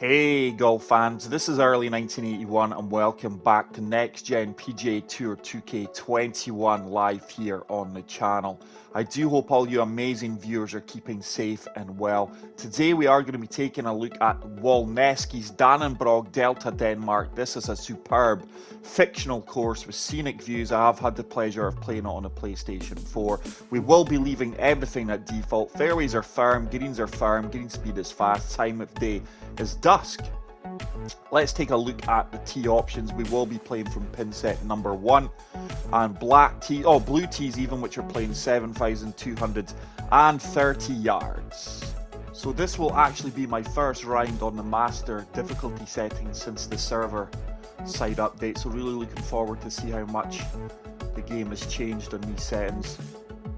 Hey golf fans, this is early 1981 and welcome back to Next Gen PGA Tour 2K21 live here on the channel. I do hope all you amazing viewers are keeping safe and well. Today we are going to be taking a look at Walneski's Dannebrog Delta, Denmark. This is a superb fictional course with scenic views. I have had the pleasure of playing it on a PlayStation 4. We will be leaving everything at default. Fairways are firm, greens are firm, green speed is fast, time of day is dusk. Let's take a look at the tee options. We will be playing from pin set number 1 and blue tees even, which are playing 7,230 yards. So this will actually be my first round on the master difficulty setting since the server side update. So really looking forward to see how much the game has changed on these settings.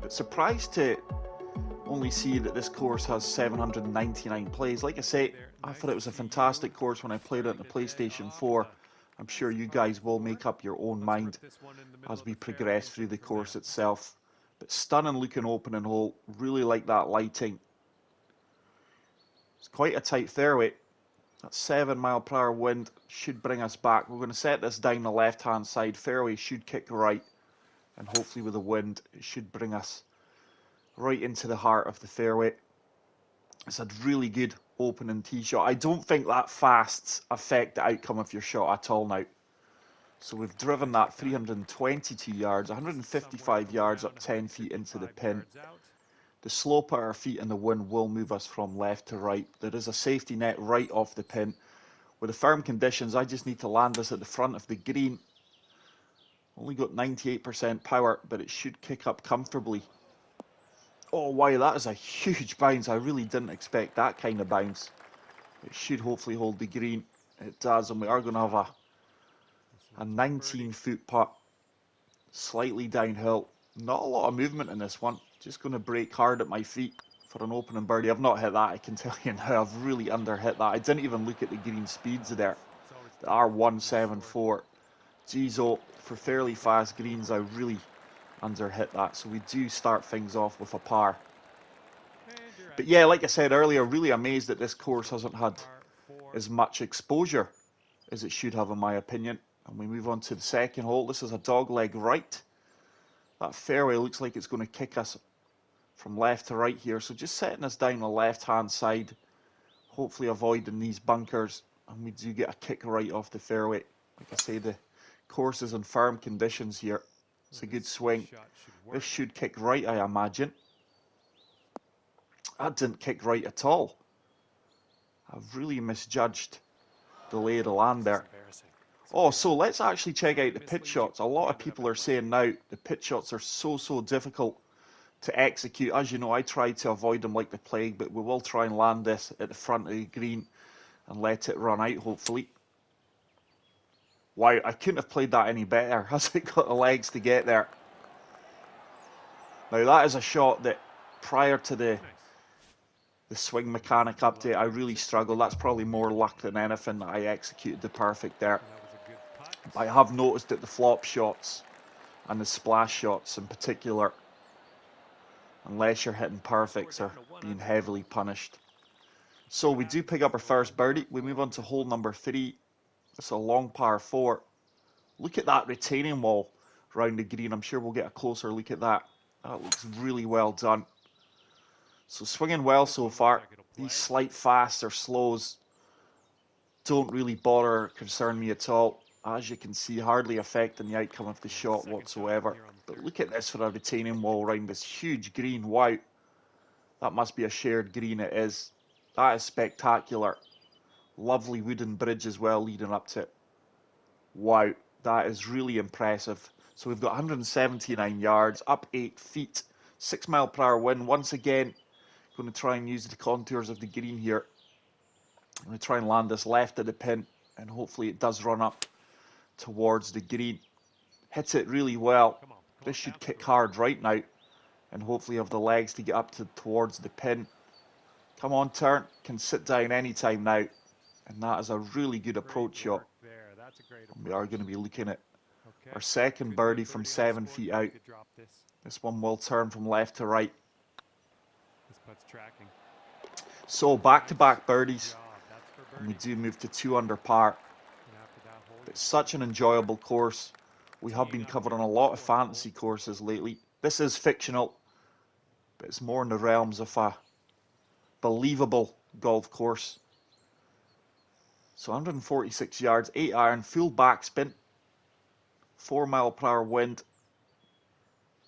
But surprised to only see that this course has 799 plays. Like I say, I thought it was a fantastic course when I played it on the PlayStation 4. I'm sure you guys will make up your own mind as we progress through the course itself. But stunning looking opening hole. Really like that lighting. It's quite a tight fairway. That 7-mile-per-hour wind should bring us back. We're going to set this down the left-hand side. Fairway should kick right. And hopefully with the wind, it should bring us right into the heart of the fairway. It's a really good opening tee shot. I don't think that fasts affect the outcome of your shot at all now. So we've driven that 322 yards, 155 yards up 10 feet into the pin. The slope at our feet and the wind will move us from left to right. There is a safety net right off the pin. With the firm conditions, I just need to land this at the front of the green. Only got 98% power, but it should kick up comfortably. Oh wow, that is a huge bounce. I really didn't expect that kind of bounce. It should hopefully hold the green. It does, and we are going to have a 19-foot putt. Slightly downhill. Not a lot of movement in this one. Just going to brake hard at my feet for an opening birdie. I've not hit that, I can tell you now. I've really underhit that. I didn't even look at the green speeds there. The R174. Geez, oh, for fairly fast greens, I really underhit that. So we do start things off with a par. But yeah, like I said earlier, really amazed that this course hasn't had as much exposure as it should have, in my opinion. And we move on to the second hole. This is a dogleg right. That fairway looks like it's going to kick us from left to right here. So just setting us down the left-hand side, hopefully avoiding these bunkers. And we do get a kick right off the fairway. Like I say, the course is in firm conditions here. It's a good swing. This should kick right, I imagine. That didn't kick right at all. I've really misjudged the lay of the land there. Oh, so let's actually check out the pitch shots. A lot of people are saying now the pitch shots are so difficult to execute. As you know, I try to avoid them like the plague, but we will try and land this at the front of the green and let it run out, hopefully. Wow, I couldn't have played that any better. Has it got the legs to get there? Now that is a shot that prior to the swing mechanic update, I really struggled. That's probably more luck than anything that I executed the perfect there. But I have noticed that the flop shots and the splash shots in particular, unless you're hitting perfects, are being heavily punished. So we do pick up our first birdie. We move on to hole number 3. It's a long par 4. Look at that retaining wall around the green. I'm sure we'll get a closer look at that. That looks really well done. So swinging well so far. These slight fasts or slows don't really bother or concern me at all. As you can see, hardly affecting the outcome of the shot whatsoever. But look at this for a retaining wall around this huge green. Wow. That must be a shared green. It is. That is spectacular. Lovely wooden bridge as well leading up to it. Wow, that is really impressive. So we've got 179 yards, up 8 feet, 6-mile-per-hour wind. Once again, going to try and use the contours of the green here. I'm going to try and land this left of the pin, and hopefully it does run up towards the green. Hits it really well. This should kick hard right now, and hopefully have the legs to get up towards the pin. Come on, turn. Can sit down anytime now. And that is a really good approach shot. And we are going to be looking at our second birdie from 7 feet out. This one will turn from left to right. So back-to-back birdies. And we do move to 2 under par. It's such an enjoyable course. We have been covering a lot of fantasy courses lately. This is fictional, but it's more in the realms of a believable golf course. So 146 yards, 8 iron, full backspin, 4 mile per hour wind.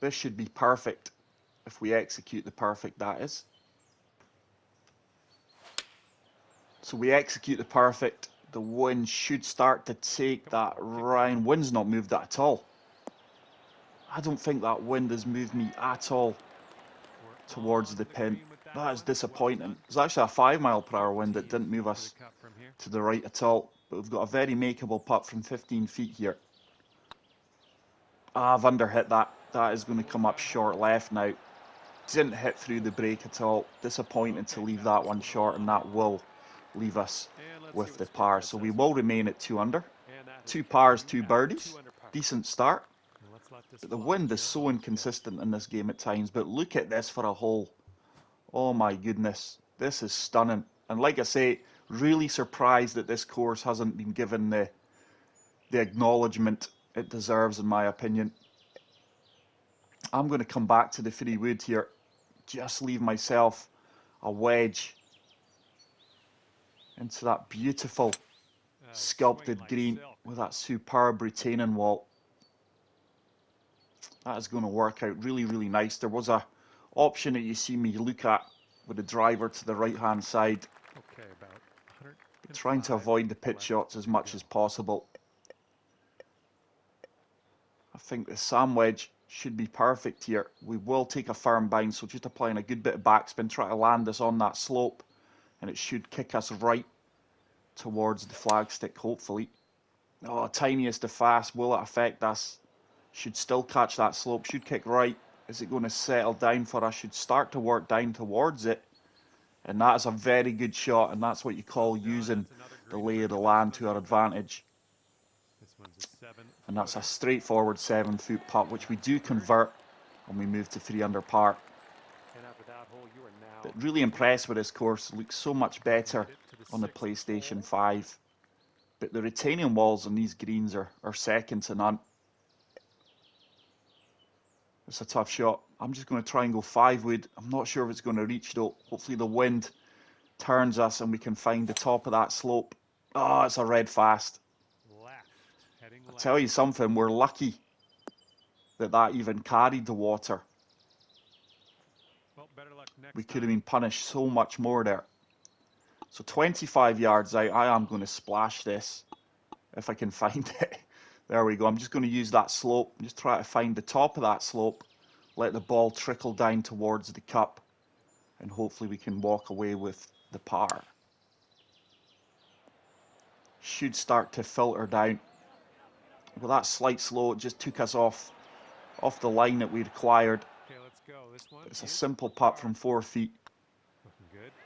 This should be perfect if we execute the perfect, that is. So we execute the perfect. The wind should start to take that round. Wind's not moved that at all. I don't think that wind has moved me at all towards the pin. That is disappointing. It's actually a 5 mile per hour wind that didn't move us to the right at all. But we've got a very makeable putt from 15 feet here. I've underhit that. That is going to come up short left now. Didn't hit through the break at all. Disappointing to leave that one short, and that will leave us with the par. So we will remain at 2 under. 2 pars, 2 birdies. Decent start. But the wind is so inconsistent in this game at times. But look at this for a hole. Oh my goodness. This is stunning. And like I say, really surprised that this course hasn't been given the acknowledgement it deserves, in my opinion. I'm going to come back to the free wood here. Just leave myself a wedge into that beautiful sculpted green with that superb retaining wall. That is going to work out really, really nice. There was a option that you see me look at with the driver to the right hand side. Trying to avoid the pitch shots as much as possible. I think the sand wedge should be perfect here. We will take a firm bind, so just applying a good bit of backspin, try to land us on that slope, and it should kick us right towards the flagstick, hopefully. Oh, tiniest of fast, will it affect us? Should still catch that slope, should kick right. Is it going to settle down for us? Should start to work down towards it. And that is a very good shot, and that's what you call using the lay of the land to our advantage. And that's a straightforward 7-foot putt, which we do convert, and we move to 3 under par. But really impressed with this course. It looks so much better on the PlayStation 5. But the retaining walls on these greens are second to none. It's a tough shot. I'm just going to try and go 5 wood. I'm not sure if it's going to reach though. Hopefully the wind turns us and we can find the top of that slope. Oh, it's a red fast. I'll tell you something, we're lucky that even carried the water. We could have been punished so much more there. So 25 yards out, I am going to splash this if I can find it. There we go. I'm just going to use that slope. Just try to find the top of that slope. Let the ball trickle down towards the cup. And hopefully we can walk away with the par. Should start to filter down. With that slight slow, it just took us off the line that we required. Okay, let's go. This one. It's a simple putt from 4 feet.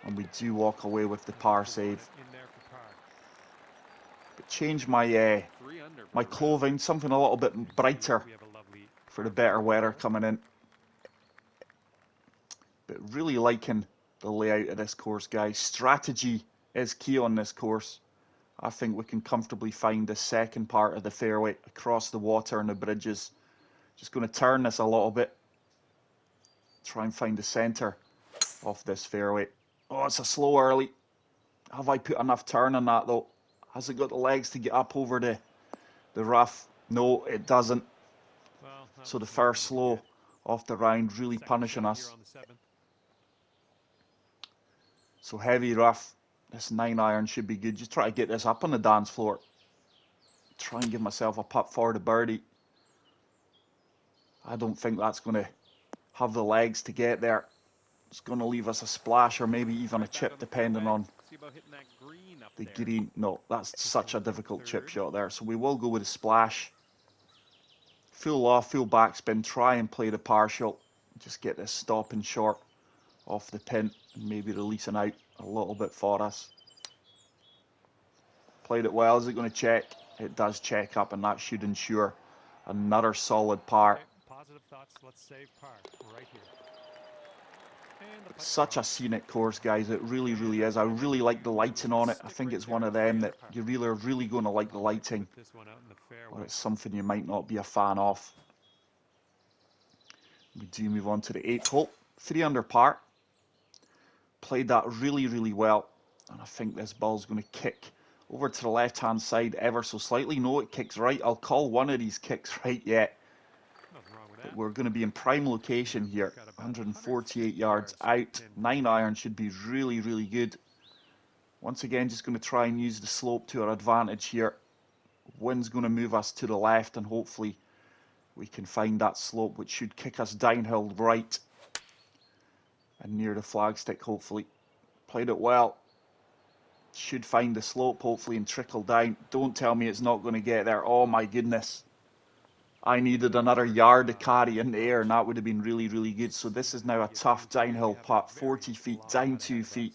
And we do walk away with the par save. But change my my clothing, something a little bit brighter for the better weather coming in. But really liking the layout of this course, guys. Strategy is key on this course. I think we can comfortably find the second part of the fairway across the water and the bridges. Just going to turn this a little bit. Try and find the centre of this fairway. Oh, it's a slow early. Have I put enough turn on that though? Has it got the legs to get up over the rough? No, it doesn't. So the first slow off the round really punishing us. So heavy rough. This 9 iron should be good. Just try to get this up on the dance floor. Try and give myself a putt for the birdie. I don't think that's going to have the legs to get there. It's going to leave us a splash or maybe even a chip depending on the green. No, that's such a difficult chip shot there. So we will go with a splash. Full off, full backspin. Try and play the partial. Just get this stopping short off the pin and maybe releasing out a little bit for us. Played it well. Is it going to check? It does check up, and that should ensure another solid par. Positive thoughts. Let's save par right here. It's such a scenic course, guys. It really, really is. I really like the lighting on it. I think it's one of them that you really are really going to like the lighting, or it's something you might not be a fan of. We do move on to the 8th hole. 3 under par. Played that really, really well. And I think this ball's going to kick over to the left-hand side ever so slightly. No, it kicks right. I'll call one of these kicks right yet. But we're going to be in prime location here. 148 yards out. 9-iron should be really, really good. Once again, just going to try and use the slope to our advantage here. Wind's going to move us to the left, and hopefully we can find that slope, which should kick us downhill right and near the flagstick, hopefully. Played it well. Should find the slope, hopefully, and trickle down. Don't tell me it's not going to get there. Oh, my goodness. I needed another yard to carry in the air, and that would have been really, really good. So this is now a tough downhill putt. 40 feet, down 2 feet.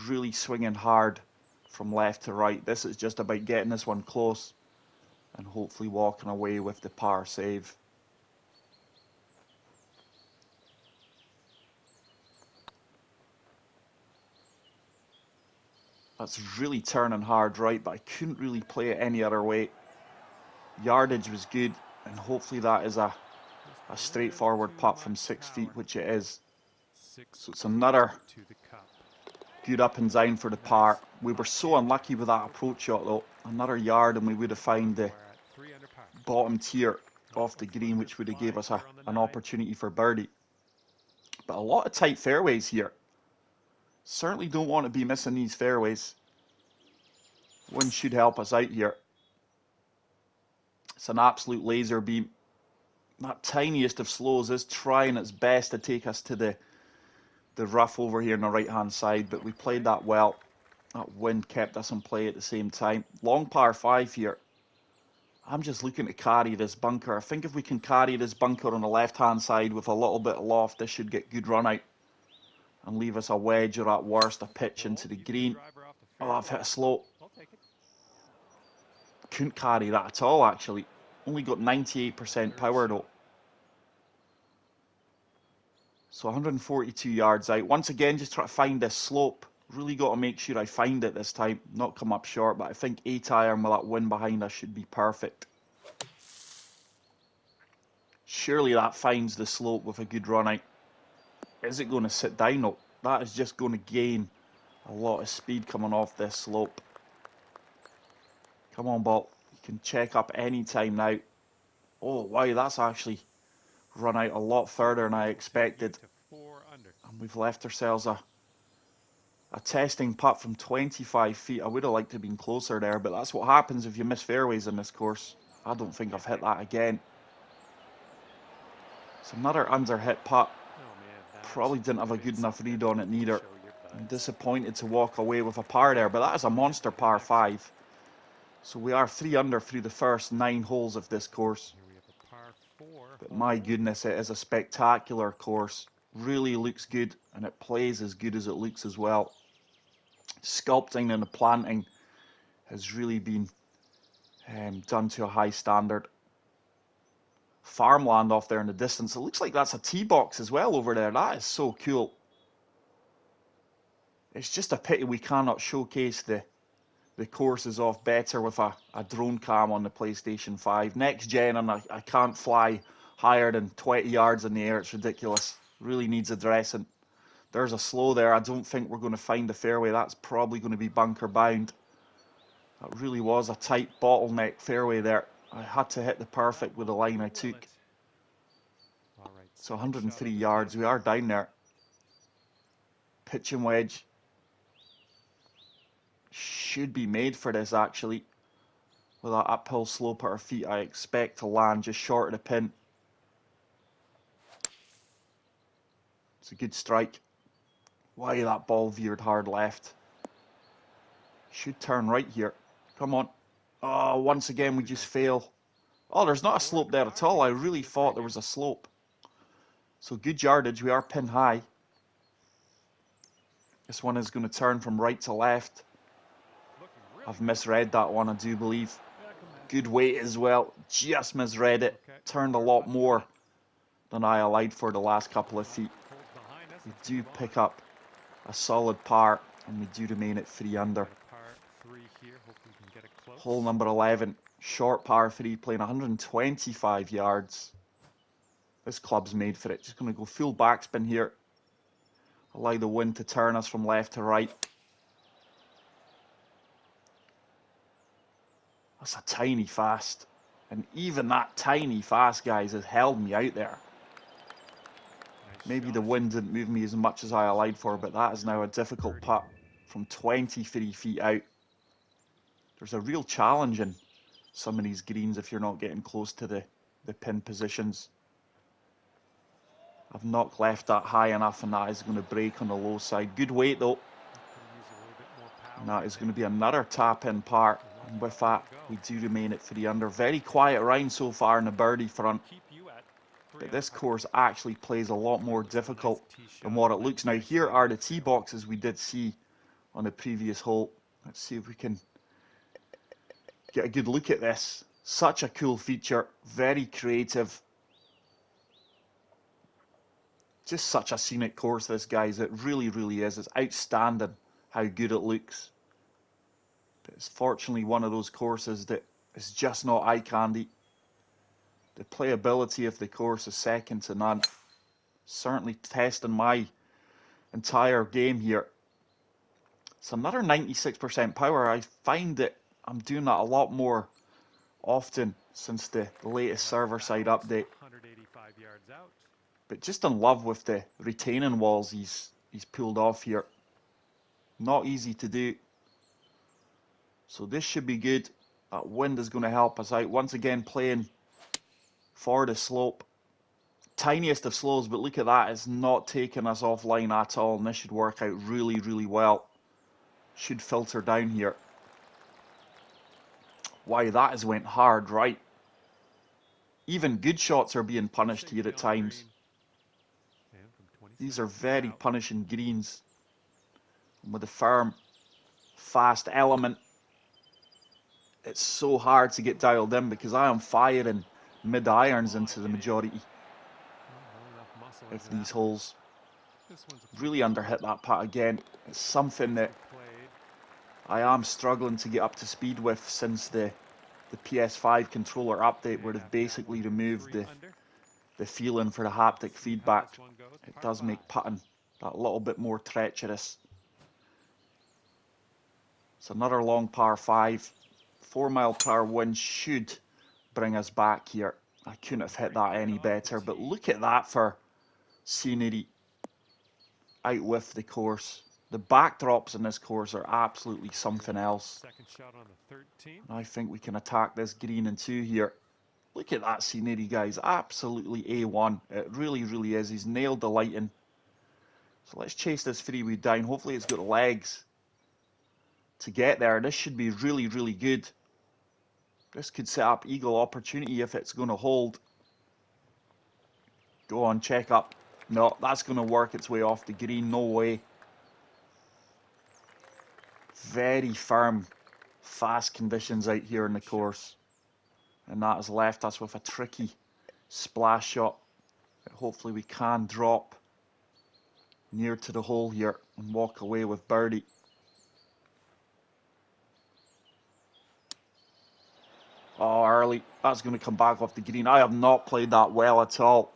Really swinging hard from left to right. This is just about getting this one close and hopefully walking away with the par save. That's really turning hard right, but I couldn't really play it any other way. Yardage was good, and hopefully that is a straightforward putt from 6 feet, which it is. So it's another good up and down for the par. We were so unlucky with that approach shot though. Another yard and we would have found the bottom tier off the green, which would have gave us an opportunity for birdie. But a lot of tight fairways here. Certainly don't want to be missing these fairways. Wind should help us out here. It's an absolute laser beam. That tiniest of slows is trying its best to take us to the rough over here on the right hand side, but we played that well. That wind kept us in play at the same time. Long par 5 here. I'm just looking to carry this bunker. I think if we can carry this bunker on the left hand side with a little bit of loft, this should get good run out and leave us a wedge, or at worst a pitch into the green. Oh, I've hit a slope. Couldn't carry that at all, actually. Only got 98% power though. So 142 yards out. Once again, just try to find this slope. Really got to make sure I find it this time. Not come up short, but I think 8-iron with that wind behind us should be perfect. Surely that finds the slope with a good run out. Is it going to sit down though? That is just going to gain a lot of speed coming off this slope. Come on, ball. You can check up any time now. Oh, wow, that's actually run out a lot further than I expected. And we've left ourselves a testing putt from 25 feet. I would have liked to have been closer there, but that's what happens if you miss fairways in this course. I don't think I've hit that again. It's another underhit putt. Probably didn't have a good enough read on it neither. I'm disappointed to walk away with a par there, but that is a monster par 5. So we are 3 under through the first 9 holes of this course. But my goodness, it is a spectacular course. Really looks good, and it plays as good as it looks as well. Sculpting and the planting has really been done to a high standard. Farmland off there in the distance. It looks like that's a tee box as well over there. That is so cool. It's just a pity we cannot showcase the courses off better with a drone cam on the PlayStation 5. Next gen, and I can't fly higher than 20 yards in the air. It's ridiculous. Really needs addressing. There's a slow there. I don't think we're going to find the fairway. That's probably going to be bunker bound. That really was a tight bottleneck fairway there. I had to hit the perfect with the line I took. So 103 yards. We are down there. Pitching wedge. Should be made for this actually. With that uphill slope at our feet, I expect to land just short of the pin. It's a good strike. Why that ball veered hard left. Should turn right here. Come on. Oh, once again we just fail. Oh, there's not a slope there at all. I really thought there was a slope. So good yardage. We are pin high. This one is going to turn from right to left. I've misread that one, I do believe. Good weight as well. Just misread it. Turned a lot more than I allowed for the last couple of feet. We do pick up a solid par, and we do remain at 3 under. Hole number 11, short par 3, playing 125 yards. This club's made for it. Just going to go full backspin here. Allow the wind to turn us from left to right. That's a tiny fast. And even that tiny fast, guys, has held me out there. Maybe the wind didn't move me as much as I allowed for, but that is now a difficult putt from 23 feet out. There's a real challenge in some of these greens if you're not getting close to the pin positions. I've not left that high enough, and that is going to break on the low side. Good weight though. And that is going to be another tap-in par. And with that, we do remain at 3 under. Very quiet round so far in the birdie front. But this course actually plays a lot more difficult than what it looks. Now here are the tee boxes we did see on the previous hole. Let's see if we can get a good look at this. Such a cool feature, very creative. Just such a scenic course, this, guys. It really, really is. It's outstanding how good it looks. But it's fortunately one of those courses that is just not eye candy. The playability of the course is second to none. Certainly testing my entire game here. It's another 96% power. I find that I'm doing that a lot more often since the latest server-side update. But just in love with the retaining walls he's pulled off here. Not easy to do. So this should be good. That wind is going to help us out. Once again, playing for the slope. Tiniest of slows, but look at that. It's not taking us offline at all. And this should work out really, really well. Should filter down here. Wow, that has went hard, right? Even good shots are being punished here at times. These are very punishing greens. And with a firm, fast element, it's so hard to get dialed in because I am firing mid-irons into the majority of these holes. Really underhit that putt again. It's something that I am struggling to get up to speed with since the PS5 controller update, where they've basically removed the feeling for the haptic feedback. It does make putting that little bit more treacherous. It's another long par 5. 4 mile per hour wind should bring us back here. I couldn't have hit that any better, but look at that for scenery out with the course. The backdrops in this course are absolutely something else. And I think we can attack this green in 2 here. Look at that scenery, guys. Absolutely A1. It really, really is. He's nailed the lighting. So let's chase this freeway down. Hopefully it's got legs to get there. This should be really, really good. This could set up eagle opportunity if it's going to hold. Go on, check up. No, that's going to work its way off the green. No way. Very firm, fast conditions out here in the course. And that has left us with a tricky splash shot that hopefully we can drop near to the hole here and walk away with birdie. Oh, early. That's going to come back off the green. I have not played that well at all.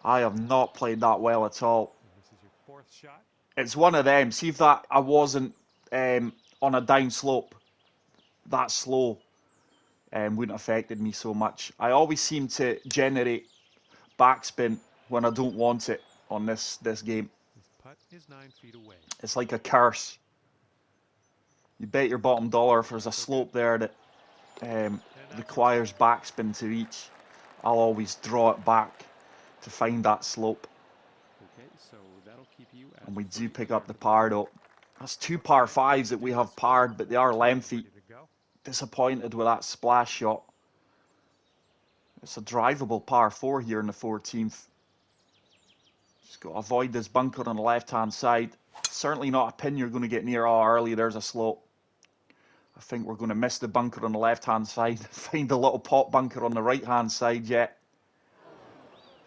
I have not played that well at all. This is your 4th shot. It's one of them. See if that I wasn't on a down slope that slow wouldn't have affected me so much. I always seem to generate backspin when I don't want it on this game. This putt is 9 feet away. It's like a curse. You bet your bottom dollar if there's a slope there that requires backspin to reach, I'll always draw it back to find that slope. Okay, so that'll keep you at And we do pick up the par though. That's 2 par 5s that we have parred, but they are lengthy. Disappointed with that splash shot. It's a drivable par 4 here in the 14th. Just got to avoid this bunker on the left hand side. Certainly not a pin you're going to get near. Oh, early there's a slope. I think we're going to miss the bunker on the left hand side. Find a little pot bunker on the right hand side yet.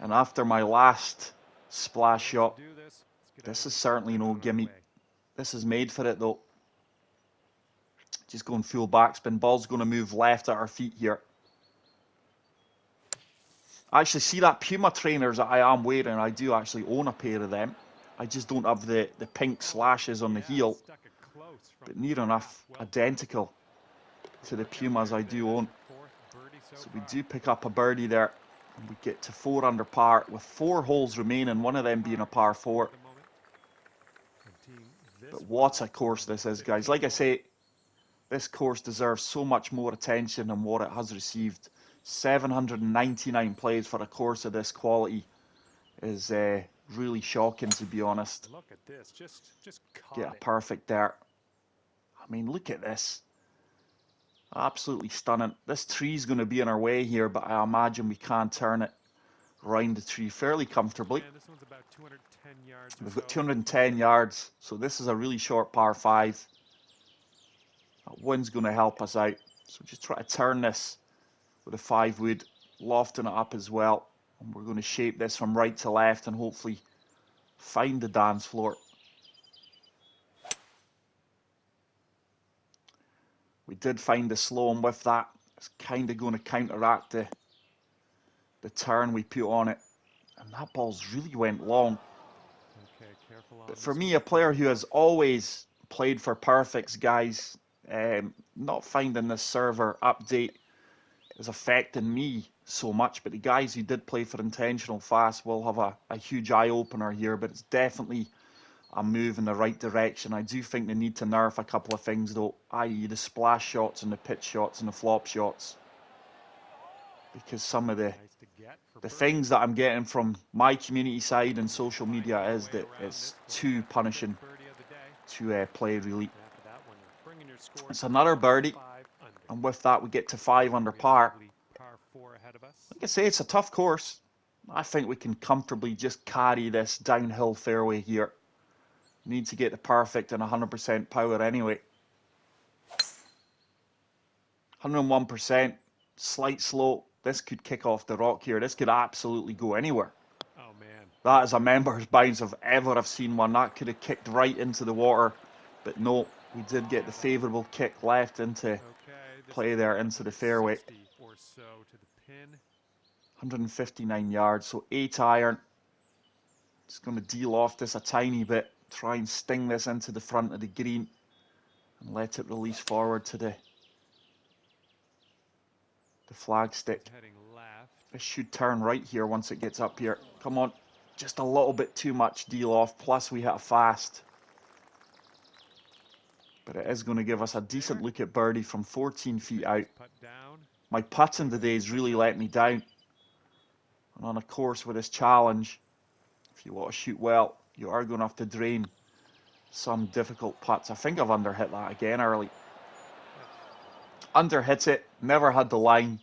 And after my last Splash shot. To do this, let's get This out is of certainly and no on our gimme. way. This is made for it though. Just going full backspin. Ball's going to move left at our feet here. I actually see that Puma trainers that I am wearing. I do actually own a pair of them. I just don't have the pink slashes on the heel. Stuck it close from But the near top. enough Well, identical to the work out Pumas there I today. do That's own. your fourth birdie So we far. do pick up a birdie there. And we get to 4 under par with 4 holes remaining, one of them being a par 4. But what a course this is, guys. Like I say, this course deserves so much more attention than what it has received. 799 plays for a course of this quality is really shocking, to be honest. Look at this, just Get a perfect there. I mean, look at this. Absolutely stunning. This tree's going to be in our way here, but I imagine we can turn it around the tree fairly comfortably. And this one's about 210 yards. We've got 210 yards, so this is a really short par 5. That wind's going to help us out. So just try to turn this with a 5-wood, lofting it up as well. And we're going to shape this from right to left and hopefully find the dance floor. We did find the slow, and with that, it's kind of going to counteract the turn we put on it. And that ball's really went long. Okay, careful on But for me, a player who has always played for perfects, guys, not finding this server update is affecting me so much. But the guys who did play for intentional fast will have a huge eye-opener here. But it's definitely a move in the right direction. I do think they need to nerf a couple of things though, i.e. the splash shots and the pitch shots and the flop shots. Because some of the things that I'm getting from my community side and social media is that it's too punishing to play really. It's another birdie, and with that we get to 5 under par. Like I say, it's a tough course. I think we can comfortably just carry this downhill fairway here. Need to get the perfect and 100% power anyway. 101%, slight slope. This could kick off the rock here. This could absolutely go anywhere. Oh man. That is a member's bounce if ever I've seen one. That could have kicked right into the water. But no, we did get the favourable kick left into play there into the fairway. 159 yards, so 8 iron. Just going to deal off this a tiny bit. Try and sting this into the front of the green. And let it release forward to the flag stick. This should turn right here once it gets up here. Come on. Just a little bit too much deal off. Plus we hit a fast. But it is going to give us a decent look at birdie from 14 feet out. My putting today has really let me down. And on a course with this challenge, if you want to shoot well, you are going to have to drain some difficult putts. I think I've underhit that again early. Underhit it, never had the line.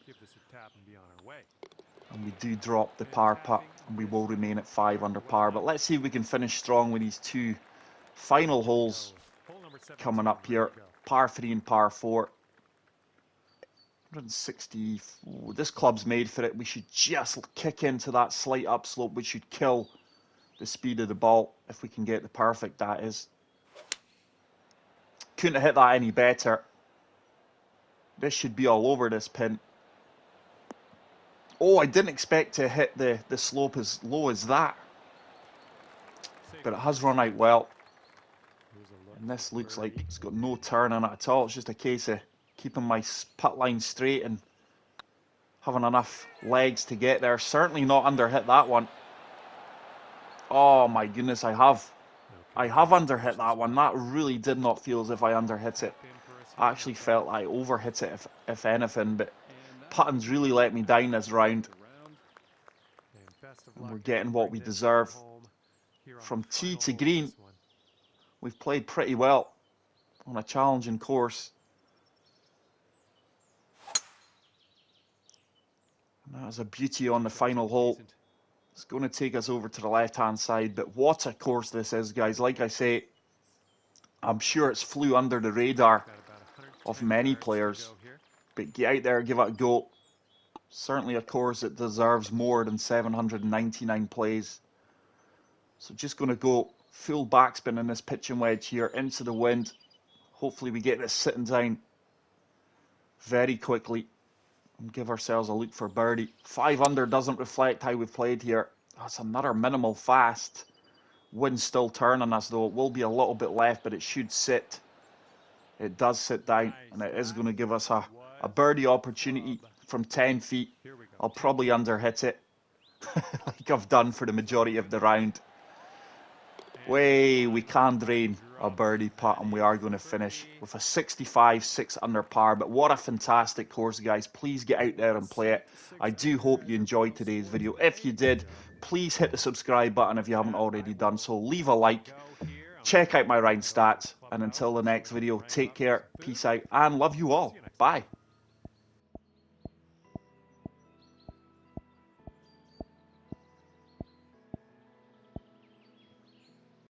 And we do drop the par putt, and we will remain at 5 under par. But let's see if we can finish strong with these 2 final holes coming up here. Par 3 and par 4. 160. Ooh, this club's made for it. We should just kick into that slight upslope, which should kill the speed of the ball if we can get the perfect, that is. Couldn't have hit that any better. This should be all over this pin. Oh, I didn't expect to hit the slope as low as that. But it has run out well. And this looks like it's got no turn on it at all. It's just a case of keeping my putt line straight and having enough legs to get there. Certainly not underhit that one. Oh my goodness, I have underhit that one. That really did not feel as if I underhit it. I actually felt I overhit it if anything, but putting's really let me down this round. And we're getting what we deserve. From tee to green, we've played pretty well on a challenging course. And that is a beauty on the final hole. It's going to take us over to the left-hand side, but what a course this is, guys. Like I say, I'm sure it's flew under the radar of many players, but get out there, give it a go. Certainly a course that deserves more than 799 plays. So just going to go full backspin in this pitching wedge here into the wind. Hopefully we get this sitting down very quickly and give ourselves a look for birdie. 5 under doesn't reflect how we've played here. That's another minimal fast. Wind's still turning us though. It will be a little bit left, but it should sit. It does sit down, and it is going to give us a birdie opportunity from 10 feet. I'll probably underhit it like I've done for the majority of the round. We can drain a birdie putt, and we are going to finish with a 65, 6 under par. But what a fantastic course, guys. Please get out there and play it. I do hope you enjoyed today's video. If you did, please hit the subscribe button if you haven't already done so. Leave a like. Check out my round stats. And until the next video, take care, peace out, and love you all. Bye.